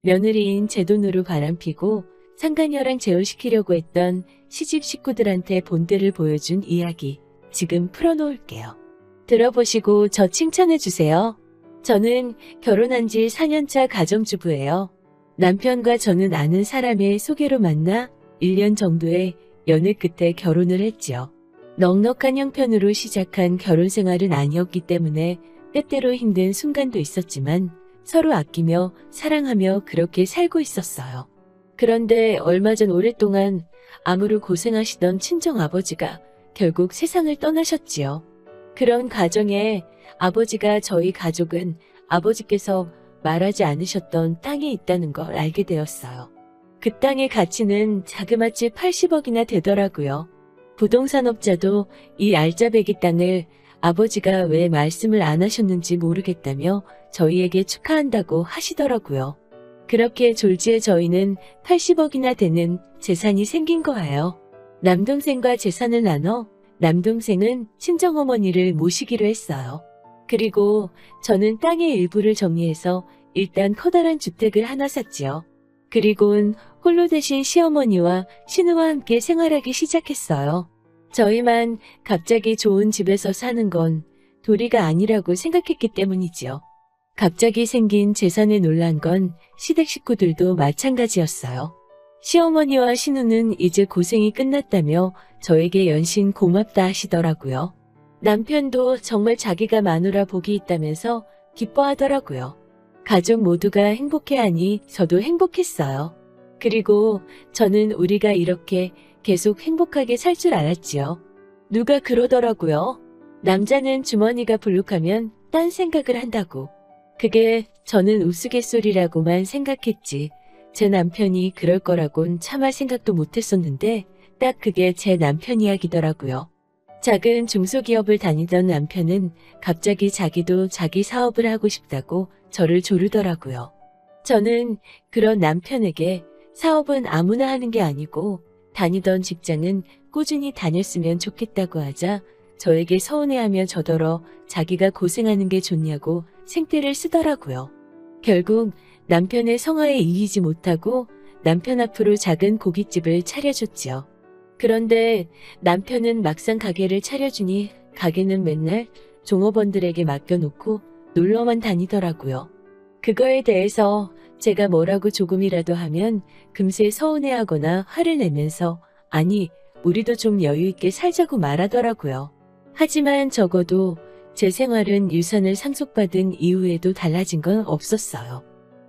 며느리인 제 돈으로 바람피고 상간녀랑 재혼시키려고 했던 시집 식구들한테 본때를 보여준 이야기 지금 풀어놓을게요. 들어보시고 저 칭찬해주세요. 저는 결혼한 지 4년차 가정주부예요. 남편과 저는 아는 사람의 소개로 만나 1년 정도의 연애 끝에 결혼을 했지요. 넉넉한 형편으로 시작한 결혼 생활은 아니었기 때문에 때때로 힘든 순간도 있었지만 서로 아끼며 사랑하며 그렇게 살고 있었어요. 그런데 얼마 전 오랫동안 암으로 고생하시던 친정아버지가 결국 세상을 떠나셨지요. 그런 과정에 아버지가 저희 가족은 아버지께서 말하지 않으셨던 땅에 있다는 걸 알게 되었어요. 그 땅의 가치는 자그마치 80억이나 되더라고요. 부동산업자도 이 알짜배기 땅을 아버지가 왜 말씀을 안 하셨는지 모르겠다며 저희에게 축하한다고 하시더라고요. 그렇게 졸지에 저희는 80억이나 되는 재산이 생긴 거예요. 남동생과 재산을 나눠 남동생은 친정어머니를 모시기로 했어요. 그리고 저는 땅의 일부를 정리해서 일단 커다란 주택을 하나 샀지요. 그리고는 홀로 되신 시어머니와 신우와 함께 생활하기 시작했어요. 저희만 갑자기 좋은 집에서 사는 건 도리가 아니라고 생각했기 때문이지요. 갑자기 생긴 재산에 놀란 건 시댁 식구들도 마찬가지였어요. 시어머니와 신우는 이제 고생이 끝났다며 저에게 연신 고맙다 하시더라고요. 남편도 정말 자기가 마누라 복이 있다면서 기뻐하더라고요. 가족 모두가 행복해하니 저도 행복했어요. 그리고 저는 우리가 이렇게 계속 행복하게 살 줄 알았지요. 누가 그러더라고요. 남자는 주머니가 불룩하면 딴 생각을 한다고. 그게 저는 우스갯소리라고만 생각했지. 제 남편이 그럴 거라곤 차마 생각도 못했었는데 딱 그게 제 남편 이야기더라고요. 작은 중소기업을 다니던 남편은 갑자기 자기도 자기 사업을 하고 싶다고 저를 조르더라고요. 저는 그런 남편에게 사업은 아무나 하는 게 아니고 다니던 직장은 꾸준히 다녔으면 좋겠다고 하자 저에게 서운해하며 저더러 자기가 고생하는 게 좋냐고 생떼를 쓰더라고요. 결국 남편의 성화에 이기지 못하고 남편 앞으로 작은 고깃집을 차려줬지요. 그런데 남편은 막상 가게를 차려주니 가게는 맨날 종업원들에게 맡겨놓고 놀러만 다니더라고요. 그거에 대해서 제가 뭐라고 조금이라도 하면 금세 서운해하거나 화를 내면서 아니 우리도 좀 여유 있게 살자고 말하더라고요. 하지만 적어도 제 생활은 유산을 상속받은 이후에도 달라진 건 없었어요.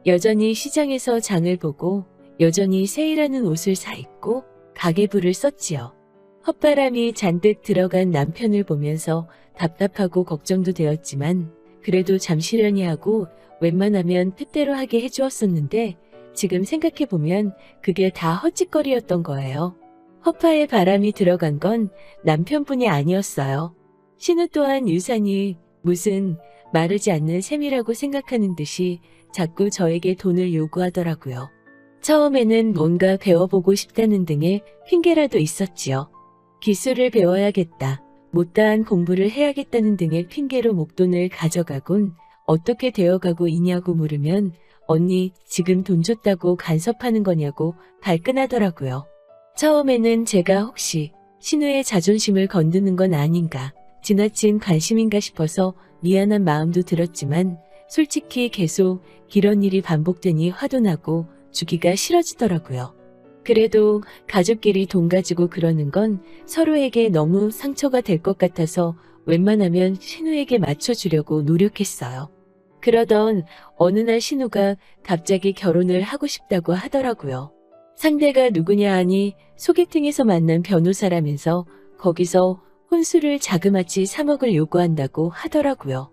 여전히 시장에서 장을 보고 여전히 세일하는 옷을 사 입고 가계부를 썼지요. 헛바람이 잔뜩 들어간 남편을 보면서 답답하고 걱정도 되었지만 그래도 잠시려니 하고 웬만하면 뜻대로 하게 해주었었는데 지금 생각해보면 그게 다 헛짓거리였던 거예요. 허파에 바람이 들어간 건 남편뿐이 아니었어요. 신우 또한 유산이 무슨 마르지 않는 셈이라고 생각하는 듯이 자꾸 저에게 돈을 요구하더라고요. 처음에는 뭔가 배워보고 싶다는 등의 핑계라도 있었지요. 기술을 배워야겠다, 못다한 공부를 해야겠다는 등의 핑계로 목돈을 가져가곤 어떻게 되어가고 있냐고 물으면 언니 지금 돈 줬다고 간섭하는 거냐고 발끈하더라고요. 처음에는 제가 혹시 신우의 자존심을 건드는 건 아닌가, 지나친 관심인가 싶어서 미안한 마음도 들었지만 솔직히 계속 이런 일이 반복되니 화도 나고 주기가 싫어지더라고요. 그래도 가족끼리 돈 가지고 그러는 건 서로에게 너무 상처가 될 것 같아서 웬만하면 신우에게 맞춰주려고 노력했어요. 그러던 어느 날 신우가 갑자기 결혼을 하고 싶다고 하더라고요. 상대가 누구냐 하니 소개팅에서 만난 변호사라면서 거기서 혼수를 자그마치 3억을 요구한다고 하더라고요.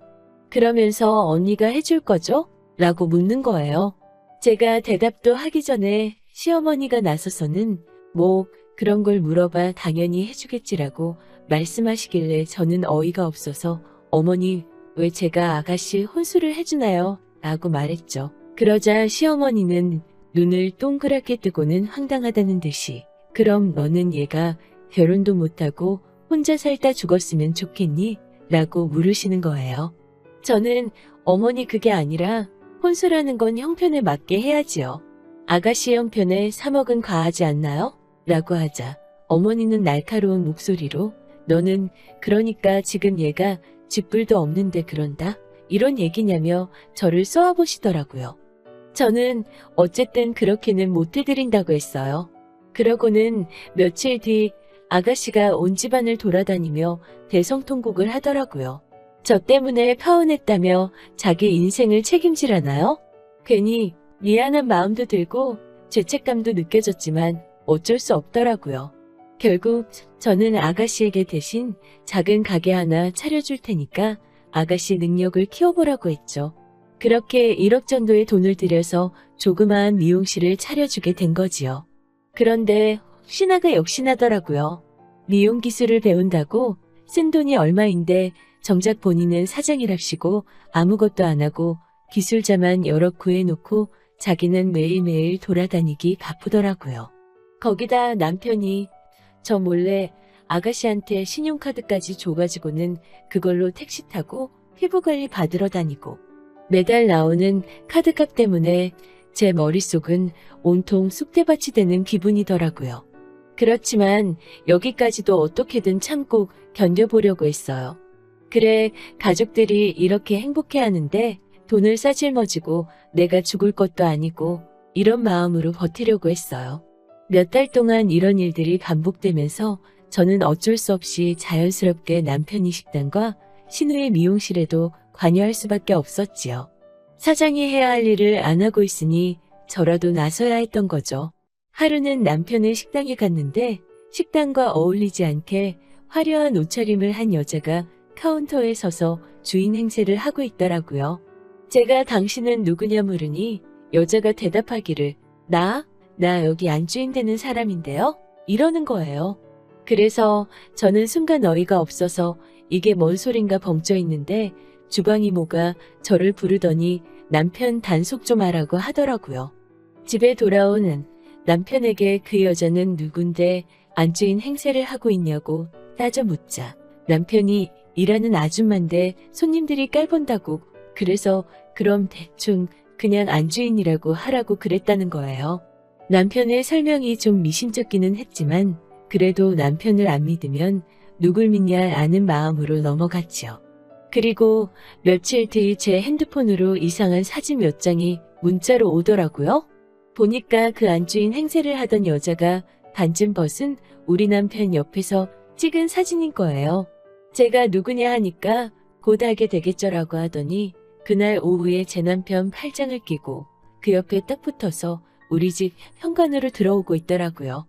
그러면서 언니가 해줄 거죠? 라고 묻는 거예요. 제가 대답도 하기 전에 시어머니가 나서서는 뭐 그런 걸 물어봐 당연히 해주겠지라고 말씀하시길래 저는 어이가 없어서 어머니 왜 제가 아가씨 혼수를 해주나요? 라고 말했죠. 그러자 시어머니는 눈을 동그랗게 뜨고는 황당하다는 듯이 그럼 너는 얘가 결혼도 못하고 혼자 살다 죽었으면 좋겠니? 라고 물으시는 거예요. 저는 어머니 그게 아니라 혼수라는 건 형편에 맞게 해야지요. 아가씨 형편에 3억은 과하지 않나요? 라고 하자 어머니는 날카로운 목소리로 너는 그러니까 지금 얘가 쥐뿔도 없는데 그런다? 이런 얘기냐며 저를 쏘아보시더라고요. 저는 어쨌든 그렇게는 못 해드린다고 했어요. 그러고는 며칠 뒤 아가씨가 온 집안을 돌아다니며 대성통곡을 하더라고요. 저 때문에 파혼했다며 자기 인생을 책임지라나요? 괜히 미안한 마음도 들고 죄책감도 느껴졌지만 어쩔 수 없더라고요. 결국 저는 아가씨에게 대신 작은 가게 하나 차려줄 테니까 아가씨 능력을 키워보라고 했죠. 그렇게 1억 정도의 돈을 들여서 조그마한 미용실을 차려주게 된 거지요. 그런데 혹시나가 역시나더라고요. 미용 기술을 배운다고 쓴 돈이 얼마인데 정작 본인은 사장이랍시고 아무것도 안 하고 기술자만 여러 구해놓고 자기는 매일매일 돌아다니기 바쁘더라고요. 거기다 남편이 저 몰래 아가씨한테 신용카드까지 줘가지고는 그걸로 택시 타고 피부관리 받으러 다니고 매달 나오는 카드값 때문에 제 머릿속은 온통 쑥대밭이 되는 기분이더라고요. 그렇지만 여기까지도 어떻게든 참고 견뎌보려고 했어요. 그래, 가족들이 이렇게 행복해하는데 돈을 싸질머지고 내가 죽을 것도 아니고 이런 마음으로 버티려고 했어요. 몇 달 동안 이런 일들이 반복되면서 저는 어쩔 수 없이 자연스럽게 남편이 식당과 신우의 미용실에도 관여할 수밖에 없었지요. 사장이 해야 할 일을 안 하고 있으니 저라도 나서야 했던 거죠. 하루는 남편의 식당에 갔는데 식당과 어울리지 않게 화려한 옷차림을 한 여자가 카운터에 서서 주인 행세를 하고 있더라고요. 제가 당신은 누구냐 물으니 여자가 대답하기를 나 여기 안주인 되는 사람인데요? 이러는 거예요. 그래서 저는 순간 어이가 없어서 이게 뭔 소린가 벙쪄 있는데 주방 이모가 저를 부르더니 남편 단속 좀 하라고 하더라고요. 집에 돌아오는 남편에게 그 여자는 누군데 안주인 행세를 하고 있냐고 따져 묻자 남편이 일하는 아줌마인데 손님들이 깔본다고 그래서 그럼 대충 그냥 안주인이라고 하라고 그랬다는 거예요. 남편의 설명이 좀 미심쩍기는 했지만 그래도 남편을 안 믿으면 누굴 믿냐 아는 마음으로 넘어갔지요. 그리고 며칠 뒤 제 핸드폰으로 이상한 사진 몇 장이 문자로 오더라고요. 보니까 그 안주인 행세를 하던 여자가 반쯤 벗은 우리 남편 옆에서 찍은 사진인 거예요. 제가 누구냐 하니까 곧 알게 되겠죠라고 하더니 그날 오후에 제 남편 팔짱을 끼고 그 옆에 딱 붙어서 우리 집 현관으로 들어오고 있더라고요.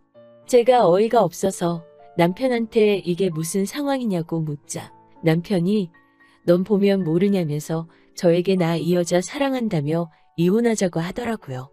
제가 어이가 없어서 남편한테 이게 무슨 상황이냐고 묻자 남편이 넌 보면 모르냐면서 저에게 나 이 여자 사랑한다며 이혼하자고 하더라고요.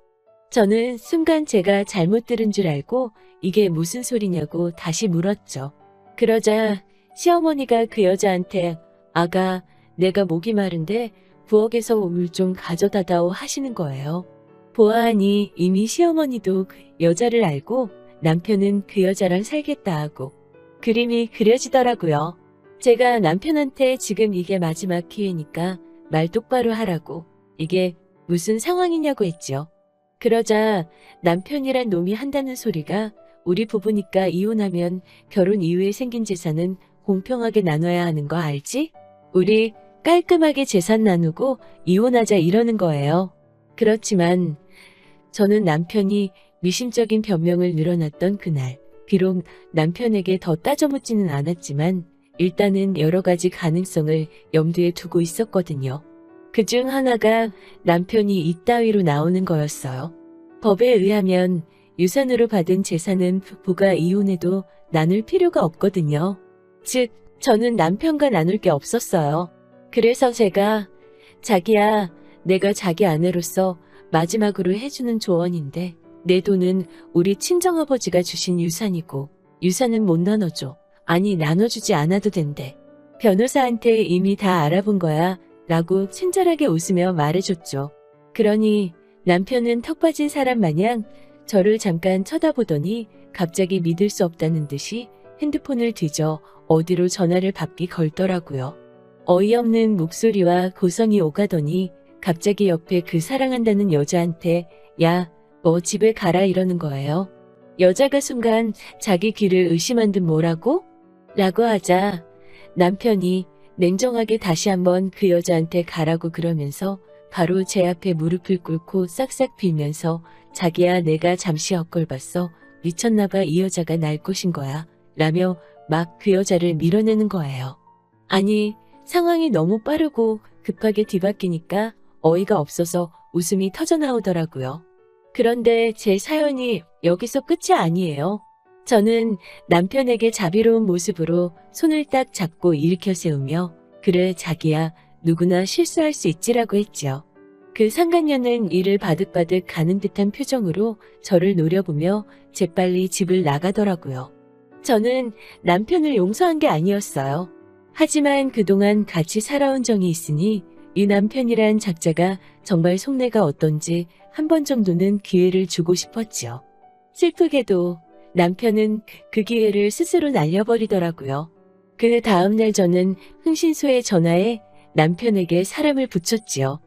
저는 순간 제가 잘못 들은 줄 알고 이게 무슨 소리냐고 다시 물었죠. 그러자 시어머니가 그 여자한테 아가 내가 목이 마른데 부엌에서 물 좀 가져다다오 하시는 거예요. 보아하니 이미 시어머니도 그 여자를 알고 남편은 그 여자랑 살겠다 하고 그림이 그려지더라고요. 제가 남편한테 지금 이게 마지막 기회니까 말 똑바로 하라고 이게 무슨 상황이냐고 했죠. 그러자 남편이란 놈이 한다는 소리가 우리 부부니까 이혼하면 결혼 이후에 생긴 재산은 공평하게 나눠야 하는 거 알지? 우리 깔끔하게 재산 나누고 이혼하자 이러는 거예요. 그렇지만 저는 남편이 미심쩍인 변명을 늘어놨던 그날 비록 남편에게 더 따져묻지는 않았지만 일단은 여러 가지 가능성을 염두에 두고 있었거든요. 그중 하나가 남편이 이따위로 나오는 거였어요. 법에 의하면 유산으로 받은 재산은 부부가 이혼해도 나눌 필요가 없거든요. 즉 저는 남편과 나눌 게 없었어요. 그래서 제가 자기야 내가 자기 아내로서 마지막으로 해주는 조언인데 내 돈은 우리 친정아버지가 주신 유산이고 유산은 못 나눠줘. 아니 나눠주지 않아도 된대. 변호사한테 이미 다 알아본 거야 라고 친절하게 웃으며 말해줬죠. 그러니 남편은 턱 빠진 사람 마냥 저를 잠깐 쳐다보더니 갑자기 믿을 수 없다는 듯이 핸드폰을 뒤져 어디로 전화를 받기 걸더라고요. 어이없는 목소리와 고성이 오가더니 갑자기 옆에 그 사랑한다는 여자한테 야, 너 집에 가라 이러는 거예요. 여자가 순간 자기 귀를 의심한 듯 뭐라고? 라고 하자 남편이 냉정하게 다시 한번 그 여자한테 가라고 그러면서 바로 제 앞에 무릎을 꿇고 싹싹 빌면서 자기야 내가 잠시 엇걸봤어. 미쳤나봐 이 여자가 날 꼬신 거야. 라며 막 그 여자를 밀어내는 거예요. 아니 상황이 너무 빠르고 급하게 뒤바뀌니까 어이가 없어서 웃음이 터져나오더라고요. 그런데 제 사연이 여기서 끝이 아니에요. 저는 남편에게 자비로운 모습으로 손을 딱 잡고 일으켜 세우며 그래 자기야 누구나 실수할 수 있지라고 했지요. 그 상간녀는 이를 바득바득 가는 듯한 표정으로 저를 노려보며 재빨리 집을 나가더라고요. 저는 남편을 용서한 게 아니었어요. 하지만 그동안 같이 살아온 정이 있으니 이 남편이란 작자가 정말 속내가 어떤지 한 번 정도는 기회를 주고 싶었지요. 슬프게도 남편은 그 기회를 스스로 날려버리더라고요. 그 다음날 저는 흥신소에 전화해 남편에게 사람을 붙였지요.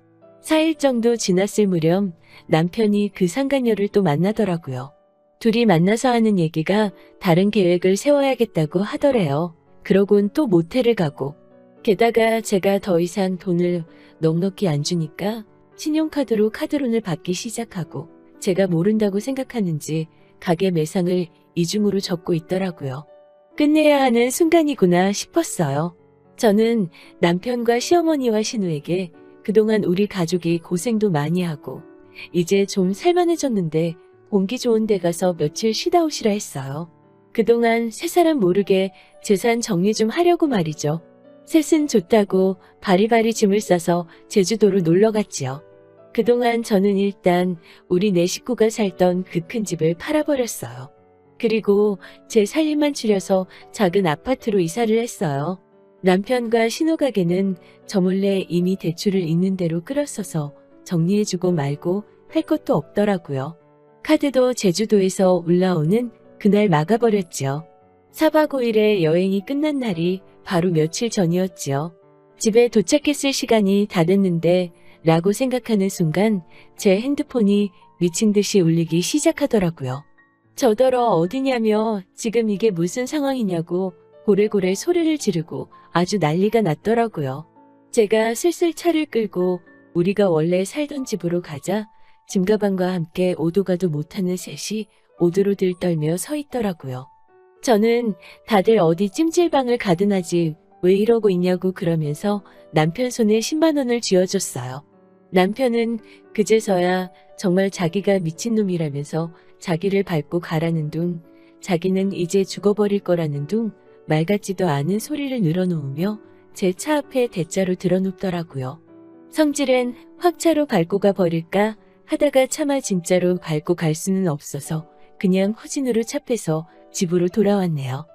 4일 정도 지났을 무렵 남편이 그 상간녀를 또 만나더라고요. 둘이 만나서 하는 얘기가 다른 계획을 세워야겠다고 하더래요. 그러곤 또 모텔을 가고 게다가 제가 더 이상 돈을 넉넉히 안 주니까 신용카드로 카드론을 받기 시작하고 제가 모른다고 생각하는지 가게 매상을 이중으로 적고 있더라고요. 끝내야 하는 순간이구나 싶었어요. 저는 남편과 시어머니와 신우에게 그동안 우리 가족이 고생도 많이 하고 이제 좀 살만해졌는데 공기 좋은 데 가서 며칠 쉬다 오시라 했어요. 그동안 세 사람 모르게 재산 정리 좀 하려고 말이죠. 셋은 좋다고 바리바리 짐을 싸서 제주도로 놀러 갔지요. 그동안 저는 일단 우리 네 식구가 살던 그 큰 집을 팔아버렸어요. 그리고 제 살림만 추려서 작은 아파트로 이사를 했어요. 남편과 신우 가게는 저 몰래 이미 대출을 있는 대로 끌었어서 정리해주고 말고 할 것도 없더라고요. 카드도 제주도에서 올라오는 그날 막아버렸지요. 4박 5일의 여행이 끝난 날이 바로 며칠 전이었지요. 집에 도착했을 시간이 다 됐는데 라고 생각하는 순간 제 핸드폰이 미친 듯이 울리기 시작하더라고요. 저더러 어디냐며 지금 이게 무슨 상황이냐고 고래고래 소리를 지르고 아주 난리가 났더라고요. 제가 슬슬 차를 끌고 우리가 원래 살던 집으로 가자 짐가방과 함께 오도 가도 못하는 셋이 오두로 들떨며 서 있더라고요. 저는 다들 어디 찜질방을 가든 하지 왜 이러고 있냐고 그러면서 남편 손에 10만 원을 쥐어줬어요. 남편은 그제서야 정말 자기가 미친놈이라면서 자기를 밟고 가라는 둥, 자기는 이제 죽어버릴 거라는 둥, 말 같지도 않은 소리를 늘어놓으며 제 차 앞에 대자로 들어눕더라고요. 성질은 확차로 밟고 가버릴까 하다가 차마 진짜로 밟고 갈 수는 없어서 그냥 후진으로 차 빼서 집으로 돌아왔네요.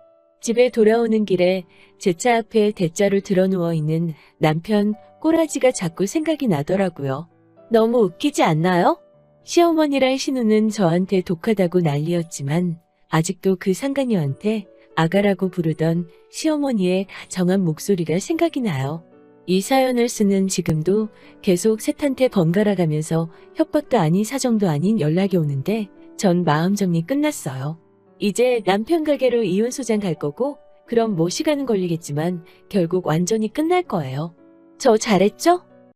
집에 돌아오는 길에 제 차 앞에 대자로 들어누워 있는 남편 꼬라지가 자꾸 생각이 나더라고요. 너무 웃기지 않나요? 시어머니랑 신우는 저한테 독하다고 난리였지만 아직도 그 상간녀한테 아가라고 부르던 시어머니의 정한 목소리가 생각이 나요. 이 사연을 쓰는 지금도 계속 셋한테 번갈아 가면서 협박도 아닌 사정도 아닌 연락이 오는데 전 마음 정리 끝났어요. 이제 남편 가게로 이혼 소장 갈 거고 그럼 뭐 시간은 걸리겠지만 결국 완전히 끝날 거예요. 저 잘했죠?